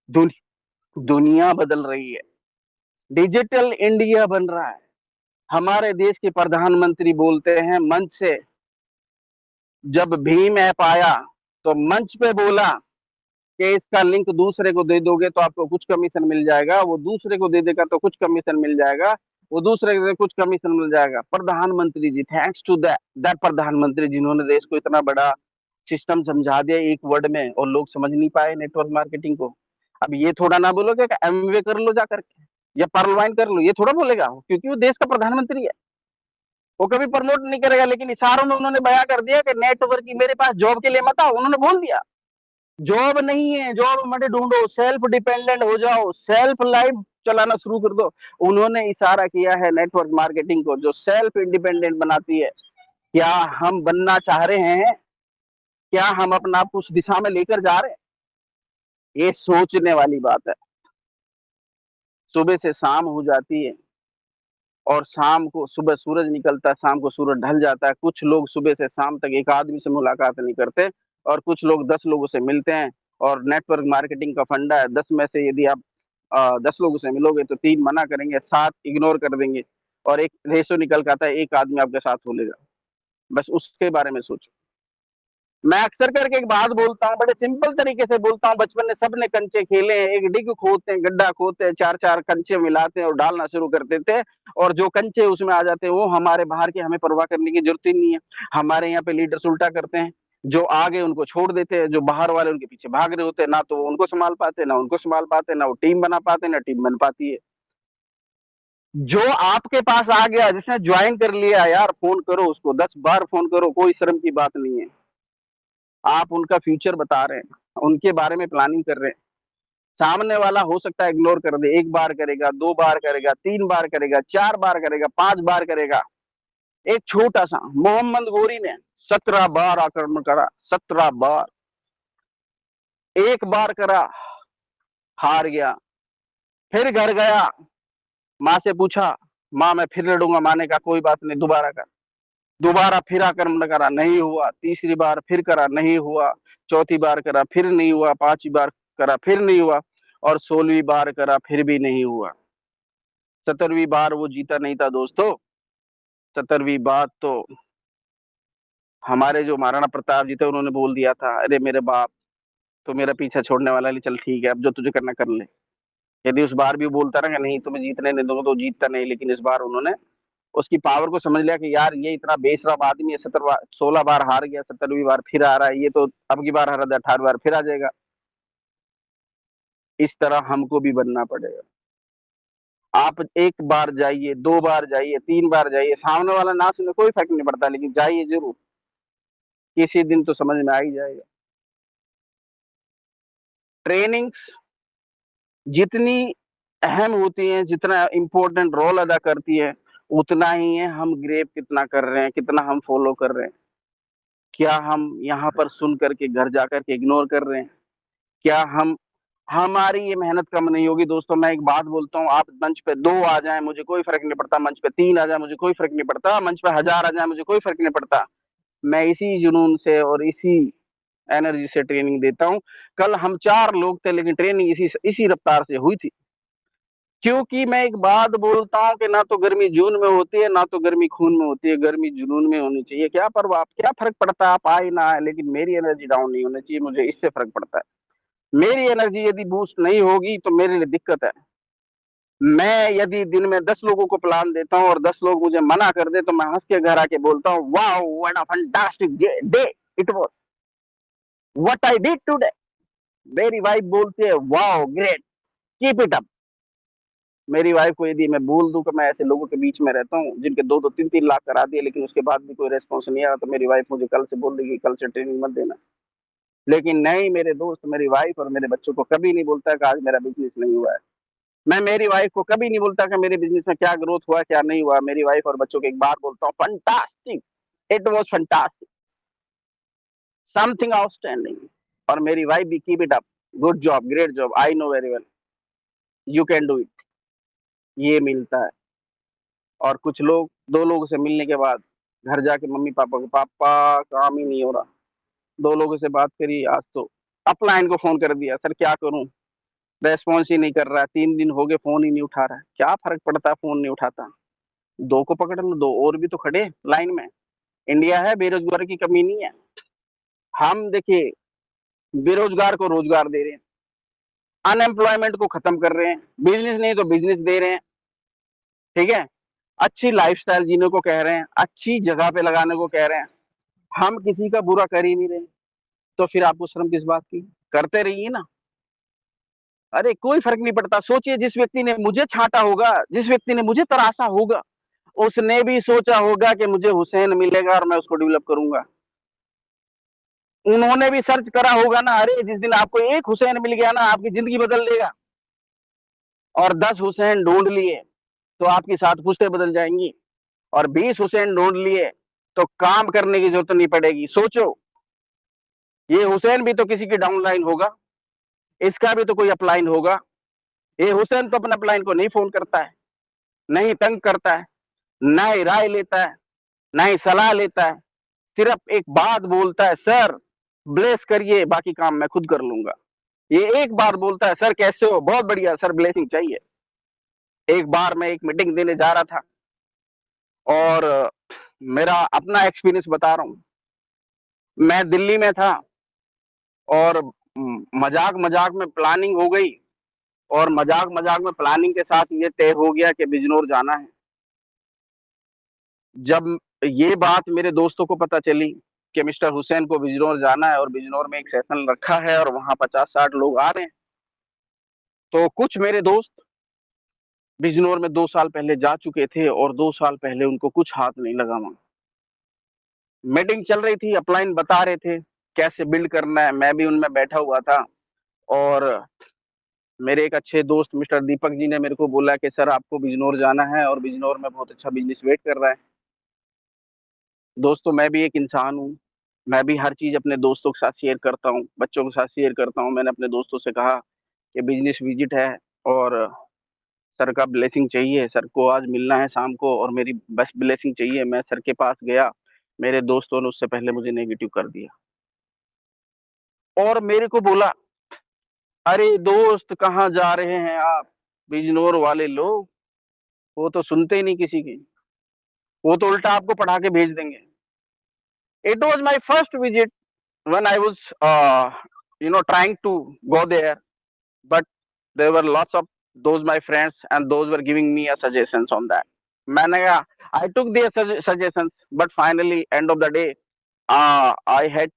दुन, दुनिया बदल रही है, डिजिटल इंडिया बन रहा है। हमारे देश के प्रधानमंत्री बोलते हैं मंच से, जब भीम ऐप आया तो मंच पे बोला कि इसका लिंक दूसरे को दे दोगे तो आपको कुछ कमीशन मिल जाएगा, वो दूसरे को दे देगा तो कुछ कमीशन मिल जाएगा, वो दूसरे को कुछ कमीशन मिल जाएगा। प्रधानमंत्री जी, थैंक्स टू दैट प्रधानमंत्री जिन्होंने देश को इतना बड़ा सिस्टम समझा दिया एक वर्ड में और लोग समझ नहीं पाए नेटवर्क मार्केटिंग को। अब ये थोड़ा ना बोलोगे कि एमवे कर लो जा करके या पर्ल वाइन कर लो, ये थोड़ा बोलेगा क्योंकि वो देश का प्रधानमंत्री है। वो कभी प्रमोट नहीं करेगा, लेकिन इशारों में उन्होंने बयां कर दिया कि नेटवर्क की मेरे पास जॉब के लिए मत आओ। उन्होंने बोल दिया जॉब नहीं है, जॉब मत ढूंढो, सेल्फ डिपेंडेंट हो जाओ, सेल्फ लाइफ चलाना शुरू कर दो। उन्होंने इशारा किया है नेटवर्क मार्केटिंग को जो सेल्फ इंडिपेंडेंट बनाती है। क्या हम बनना चाह रहे हैं? क्या हम अपना आप उस दिशा में लेकर जा रहे हैं? ये सोचने वाली बात है। सुबह से शाम हो जाती है और शाम को सुबह सूरज निकलता है, शाम को सूरज ढल जाता है। कुछ लोग सुबह से शाम तक एक आदमी से मुलाकात नहीं करते और कुछ लोग 10 लोगों से मिलते हैं। और नेटवर्क मार्केटिंग का फंडा है, 10 में से यदि आप 10 लोगों से मिलोगे तो 3 मना करेंगे, 7 इग्नोर कर देंगे और एक रेशो निकल के आता है, एक आदमी आपके साथ हो लेगा। बस उसके बारे में सोचो। मैं अक्सर करके एक बात बोलता हूँ, बड़े सिंपल तरीके से बोलता हूँ। बचपन में सबने कंचे खेले हैं, एक डिग खोदते हैं, गड्ढा खोदते हैं, 4-4 कंचे मिलाते हैं और डालना शुरू कर देते हैं और जो कंचे उसमें आ जाते हैं वो हमारे बाहर की, हमें परवाह करने की जरूरत ही नहीं है। हमारे यहाँ पे लीडर्स उल्टा करते हैं, जो आगे उनको छोड़ देते हैं, जो बाहर वाले उनके पीछे भाग रहे होते हैं, ना तो वो उनको संभाल पाते, ना उनको संभाल पाते, ना वो टीम बना पाते, ना टीम बन पाती है। जो आपके पास आ गया, जिसने ज्वाइन कर लिया, यार फोन करो उसको, 10 बार फोन करो, कोई शर्म की बात नहीं है। आप उनका फ्यूचर बता रहे हैं, उनके बारे में प्लानिंग कर रहे हैं। सामने वाला हो सकता है इग्नोर कर दे, 1 बार करेगा, 2 बार करेगा, 3 बार करेगा, 4 बार करेगा, 5 बार करेगा। एक छोटा सा मोहम्मद गोरी ने 17 बार आक्रमण करा, 17 बार। 1 बार करा, हार गया, फिर घर गया, माँ से पूछा, माँ मैं फिर लड़ूंगा। माँ ने कहा कोई बात नहीं, दोबारा कर। दोबारा फिर आक्रमण करा, नहीं हुआ। तीसरी बार फिर करा, नहीं हुआ। चौथी बार करा, फिर नहीं हुआ। 5वीं बार करा, फिर नहीं हुआ। और 16वीं बार करा, फिर भी नहीं हुआ। 17वीं बार वो जीता नहीं था दोस्तों। 17वीं बार तो हमारे जो महाराणा प्रताप जी थे उन्होंने बोल दिया था, अरे मेरे बाप, तो मेरा पीछा छोड़ने वाला नहीं, चल ठीक है, अब जो तुझे करना कर ले। यदि उस बार भी बोलता ना कि नहीं तुम्हें जीतने नहीं दूंगा, तो जीतता नहीं। लेकिन इस बार उन्होंने उसकी पावर को समझ लिया कि यार ये इतना बेशरम आदमी है, 16 बार हार गया, 17वीं बार फिर आ रहा है, ये तो अब की बार हारा था, 18वीं बार फिर आ जाएगा। इस तरह हमको भी बनना पड़ेगा। आप 1 बार जाइए, 2 बार जाइए, 3 बार जाइए, सामने वाला ना सुने कोई फर्क नहीं पड़ता, लेकिन जाइए जरूर। किसी दिन तो समझ में आ ही जाएगा। ट्रेनिंग्स जितनी अहम होती है, जितना इम्पोर्टेंट रोल अदा करती है, उतना ही है हम ग्रेप कितना कर रहे हैं, कितना हम फॉलो कर रहे हैं। क्या हम यहाँ पर सुन करके घर जाकर के इग्नोर कर रहे हैं? क्या हम हमारी ये मेहनत कम नहीं होगी दोस्तों? मैं एक बात बोलता हूँ, आप मंच पे 2 आ जाए मुझे कोई फर्क नहीं पड़ता, मंच पे 3 आ जाए मुझे कोई फर्क नहीं पड़ता, मंच पे 1000 आ जाए मुझे कोई फर्क नहीं पड़ता। मैं इसी जुनून से और इसी एनर्जी से ट्रेनिंग देता हूँ। कल हम 4 लोग थे, लेकिन ट्रेनिंग इसी इसी रफ्तार से हुई थी। क्योंकि मैं एक बात बोलता हूँ कि ना तो गर्मी जून में होती है, ना तो गर्मी खून में होती है, गर्मी जुनून में होनी चाहिए। क्या परवाह, क्या फर्क पड़ता है आप आए ना आए, लेकिन मेरी एनर्जी डाउन नहीं होनी चाहिए, मुझे इससे फर्क पड़ता है। मेरी एनर्जी यदि बूस्ट नहीं होगी तो मेरे लिए दिक्कत है। मैं यदि दिन में 10 लोगों को प्लान देता हूँ और 10 लोग मुझे मना कर दे, तो मैं हंस के घर आके बोलता हूँ, wow what a fantastic day it was, what I did today. मेरी वाइफ बोलती है, wow great, keep it up. मेरी वाइफ को यदि मैं बोल दूं कि मैं ऐसे लोगों के बीच में रहता हूँ जिनके 2-2 3-3 लाख करा दिए, लेकिन उसके बाद भी कोई रेस्पॉन्स नहीं आया, तो मेरी वाइफ मुझे कल से बोल देगी कल से ट्रेनिंग मत देना। लेकिन नहीं, मेरे दोस्त, मेरी वाइफ और मेरे बच्चों को कभी नहीं बोलता कि आज मेरा बिजनेस नहीं हुआ है। मैं मेरी वाइफ को कभी नहीं बोलता कि मेरे बिजनेस में क्या ग्रोथ हुआ, क्या नहीं हुआ। मेरी वाइफ और बच्चों को एक बार बोलता हूँ, fantastic, it was fantastic, something outstanding. और मेरी वाइफ भी, keep it up, good job, great job, I know very well, you can do it. ये मिलता है। और कुछ लोग 2 लोगों से मिलने के बाद घर जाके मम्मी पापा को, पापा काम ही नहीं हो रहा। 2 लोगों से बात करी आज तो, अपलाइन को फोन कर दिया, सर क्या करूं, रेस्पॉन्स ही नहीं कर रहा है, 3 दिन हो गए फोन ही नहीं उठा रहा है। क्या फर्क पड़ता है फोन नहीं उठाता, 2 को पकड़ लो, 2 और भी तो खड़े लाइन में। इंडिया है, बेरोजगार की कमी नहीं है। हम देखिए बेरोजगार को रोजगार दे रहे हैं, अनएम्प्लॉयमेंट को खत्म कर रहे हैं, बिजनेस नहीं तो बिजनेस दे रहे हैं, ठीक है, अच्छी लाइफस्टाइल जीने को कह रहे हैं, अच्छी जगह पे लगाने को कह रहे हैं। हम किसी का बुरा कर ही नहीं रहे। तो फिर आपको शर्म किस बात की? करते रहिए ना। अरे कोई फ़र्क नहीं पड़ता। सोचिए जिस व्यक्ति ने मुझे छाँटा होगा, जिस व्यक्ति ने मुझे तराशा होगा, उसने भी सोचा होगा कि मुझे हुसैन मिलेगा और मैं उसको डेवलप करूँगा। उन्होंने भी सर्च करा होगा ना, अरे जिस दिन आपको एक हुसैन मिल गया ना, आपकी ज़िंदगी बदल देगा। और 10 हुसैन ढूँढ लिए, तो आपकी 7 पुश्तें बदल जाएँगी। और 20 हुसैन ढूँढ लिए, तो काम करने की ज़रूरत नहीं पड़ेगी। सोचो, ये हुसैन भी तो किसी की डाउनलाइन होगा, इसका भी तो कोई अपलाइन होगा। ये हुसैन तो अपने अपलाइन को नहीं फ़ोन करता है, नहीं तंग करता है, ना ही राय लेता है, ना ही सलाह लेता है। सिर्फ़ एक बात बोलता है, सर ब्लेस करिए, बाकी काम मैं खुद कर लूँगा। ये एक बार बोलता है, सर कैसे हो? बहुत बढ़िया सर, ब्लेसिंग चाहिए। एक बार मैं एक मीटिंग देने जा रहा था और मेरा अपना एक्सपीरियंस बता रहा हूँ। मैं दिल्ली में था और मज़ाक-मज़ाक में प्लानिंग हो गई और मज़ाक-मज़ाक में प्लानिंग के साथ ये तय हो गया कि बिजनौर जाना है। जब ये बात मेरे दोस्तों को पता चली कि मिस्टर हुसैन को बिजनौर जाना है और बिजनौर में एक सेशन रखा है और वहाँ 50-60 लोग आ रहे हैं, तो कुछ मेरे दोस्त बिजनौर में 2 साल पहले जा चुके थे और 2 साल पहले उनको कुछ हाथ नहीं लगा वहाँ। मीटिंग चल रही थी, अपलाइन बता रहे थे, कैसे बिल्ड करना है, मैं भी उनमें बैठा हुआ था और मेरे एक अच्छे दोस्त मिस्टर दीपक जी ने मेरे को बोला कि सर आपको बिजनौर जाना है और बिजनौर में बहुत अच्छा बिज़नेस वेट कर रहा है। दोस्तों मैं भी एक इंसान हूँ, मैं भी हर चीज़ अपने दोस्तों के साथ शेयर करता हूँ, बच्चों के साथ शेयर करता हूँ। मैंने अपने दोस्तों से कहा कि बिज़नेस विज़िट है और सर का ब्लेसिंग चाहिए, सर को आज मिलना है शाम को और मेरी बस ब्लेसिंग चाहिए। मैं सर के पास गया, मेरे दोस्तों ने उससे पहले मुझे नेगेटिव कर दिया और मेरे को बोला, "अरे दोस्त कहाँ जा रहे हैं आप? बिजनौर वाले लोग, वो तो सुनते ही नहीं किसी की, वो तो उल्टा आपको पढ़ा के भेज देंगे।" It was my first visit when I was, trying to go there, but there were lots of those my friends and those were giving me a suggestions on that. मैंने कहा I took their suggestions, but finally end of the day, I had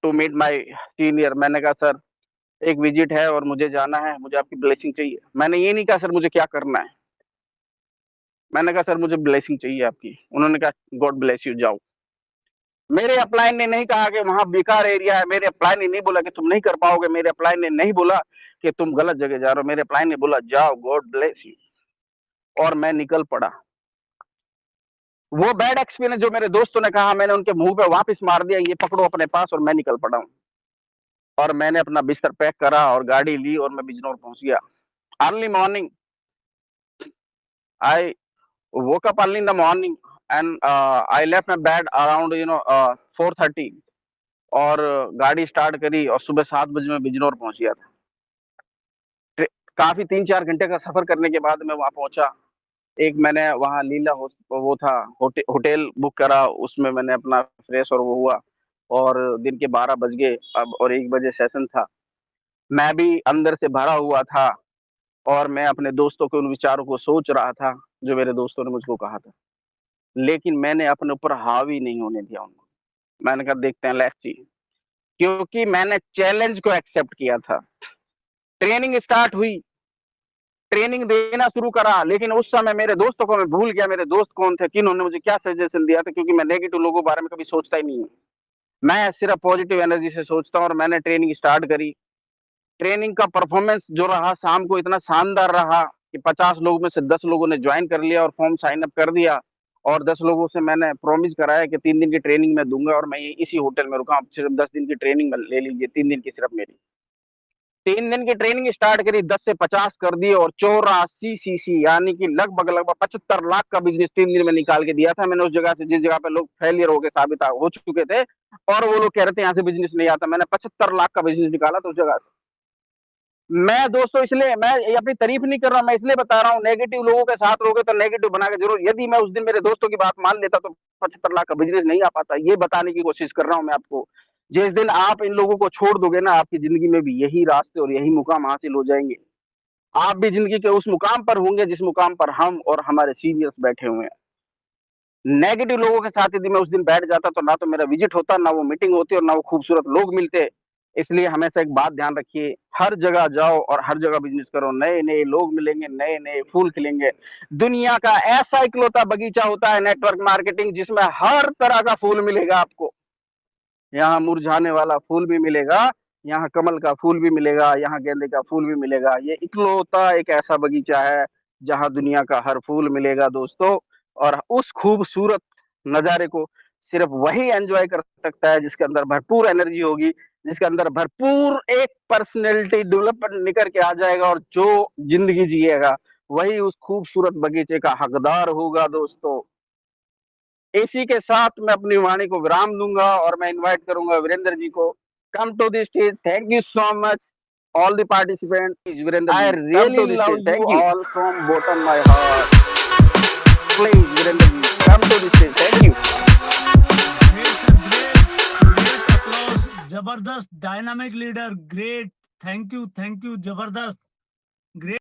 to meet my senior. मैंने कहा sir एक visit है और मुझे जाना है, मुझे आपकी ब्लेसिंग चाहिए। मैंने ये नहीं कहा सर मुझे क्या करना है, मैंने कहा सर मुझे ब्लेसिंग चाहिए आपकी। उन्होंने कहा गॉड ब्लेस यू, जाओ। मेरे अपलाइन ने नहीं कहा कि वहाँ बेकार एरिया है, मेरे अपलाइन ने नहीं बोला कि तुम नहीं कर पाओगे, मेरे अपलाइन ने नहीं बोला कि तुम गलत जगह जा रहे हो, मेरे अपलाइन ने बोला जाओ, गॉड ब्लेस यू। और मैं निकल पड़ा। वो बैड एक्सपीरियंस जो मेरे दोस्तों ने कहा मैंने उनके मुंह पे वापस मार दिया, ये पकड़ो अपने पास, और मैं निकल पड़ा हूँ। और मैंने अपना बिस्तर पैक करा और गाड़ी ली और मैं बिजनौर पहुंच गया। Early morning I woke up early in the morning and I left my bed around 4:30 और गाड़ी स्टार्ट करी और सुबह 7 बजे मैं बिजनौर पहुंच गया था। काफी 3-4 घंटे का सफर करने के बाद मैं वहां पहुंचा। एक मैंने वहां लीला वो था होटल बुक करा, उसमें मैंने अपना फ्रेश और वो हुआ और दिन के 12 बज गए अब और 1 बजे सेशन था। मैं भी अंदर से भरा हुआ था और मैं अपने दोस्तों के उन विचारों को सोच रहा था जो मेरे दोस्तों ने मुझको कहा था। लेकिन मैंने अपने ऊपर हावी नहीं होने दिया उनको। मैंने कहा देखते हैं, लेट्स सी, क्योंकि मैंने चैलेंज को एक्सेप्ट किया था। ट्रेनिंग स्टार्ट हुई, ट्रेनिंग देना शुरू करा, लेकिन उस समय मेरे दोस्तों को मैं भूल गया मेरे दोस्त कौन थे, किन्होंने मुझे क्या सजेशन दिया था, क्योंकि मैं नेगेटिव लोगों के बारे में कभी सोचता ही नहीं हूँ। मैं सिर्फ पॉजिटिव एनर्जी से सोचता हूँ और मैंने ट्रेनिंग स्टार्ट करी। ट्रेनिंग का परफॉर्मेंस जो रहा शाम को इतना शानदार रहा कि 50 लोगों में से 10 लोगों ने ज्वाइन कर लिया और फॉर्म साइन अप कर दिया और 10 लोगों से मैंने प्रॉमिस कराया कि 3 दिन की ट्रेनिंग मैं दूंगा और मैं इसी होटल में रुका, सिर्फ 10 दिन की ट्रेनिंग ले लीजिए, 3 दिन की सिर्फ मेरी। 3 दिन की ट्रेनिंग स्टार्ट करी, 10 से 50 कर दिए और 84 सीसी यानी कि लगभग लगभग 75 लाख का बिजनेस 3 दिन में निकाल के दिया था मैंने उस जगह से, जिस जगह पे लोग फेलियर होकर साबित हो चुके थे और वो लोग कह रहे थे यहाँ से बिजनेस नहीं आता। मैंने 75 लाख का बिजनेस निकाला था उस जगह से। मैं दोस्तों इसलिए मैं अपनी तारीफ नहीं कर रहा हूँ, मैं इसलिए बता रहा हूँ नेगेटिव लोगों के साथ रहोगे तो नेगेटिव बना के जरूर, यदि मैं उस दिन मेरे दोस्तों की बात मान लेता तो 75 लाख का बिजनेस नहीं आ पाता। ये बताने की कोशिश कर रहा हूँ मैं आपको। जिस दिन आप इन लोगों को छोड़ दोगे ना, आपकी जिंदगी में भी यही रास्ते और यही मुकाम हासिल हो जाएंगे। आप भी जिंदगी के उस मुकाम पर होंगे जिस मुकाम पर हम और हमारे सीनियर्स बैठे हुए हैं। नेगेटिव लोगों के साथ यदि मैं उस दिन बैठ जाता तो ना तो मेरा विजिट होता, ना वो मीटिंग होती और ना वो खूबसूरत लोग मिलते। इसलिए हमेशा एक बात ध्यान रखिए, हर जगह जाओ और हर जगह बिज़नेस करो, नए-नए लोग मिलेंगे, नए-नए फूल खिलेंगे। दुनिया का ऐसा इकलौता बगीचा होता है नेटवर्क मार्केटिंग जिसमें हर तरह का फूल मिलेगा आपको। यहाँ मुरझाने वाला फूल भी मिलेगा, यहाँ कमल का फूल भी मिलेगा, यहाँ गेंदे का फूल भी मिलेगा। ये इकलौता एक ऐसा बगीचा है, जहाँ दुनिया का हर फूल मिलेगा दोस्तों और उस खूबसूरत नज़ारे को सिर्फ़ वही एन्जॉय कर सकता है जिसके अंदर भरपूर एनर्जी होगी, जिसके अंदर भरपूर एक पर्सनैलिटी डेवलपमेंट निखर के आ जाएगा और जो ज़िंदगी जिएगा, वही उस खूबसूरत बगीचे का हकदार होगा दोस्तों। इसी के साथ मैं अपनी वाणी को विराम दूँगा और मैं इनवाइट करूँगा वीरेंद्र जी को, come to the stage. Thank you so much all the participants. Please, Virender I ji, come to really the love stage. you Thank you. all from bottom my heart. Please, Virender ji, come to the stage. Thank you. Great, sir, great applause. Jabardast, dynamic leader, great. Thank you, Jabardast. Great.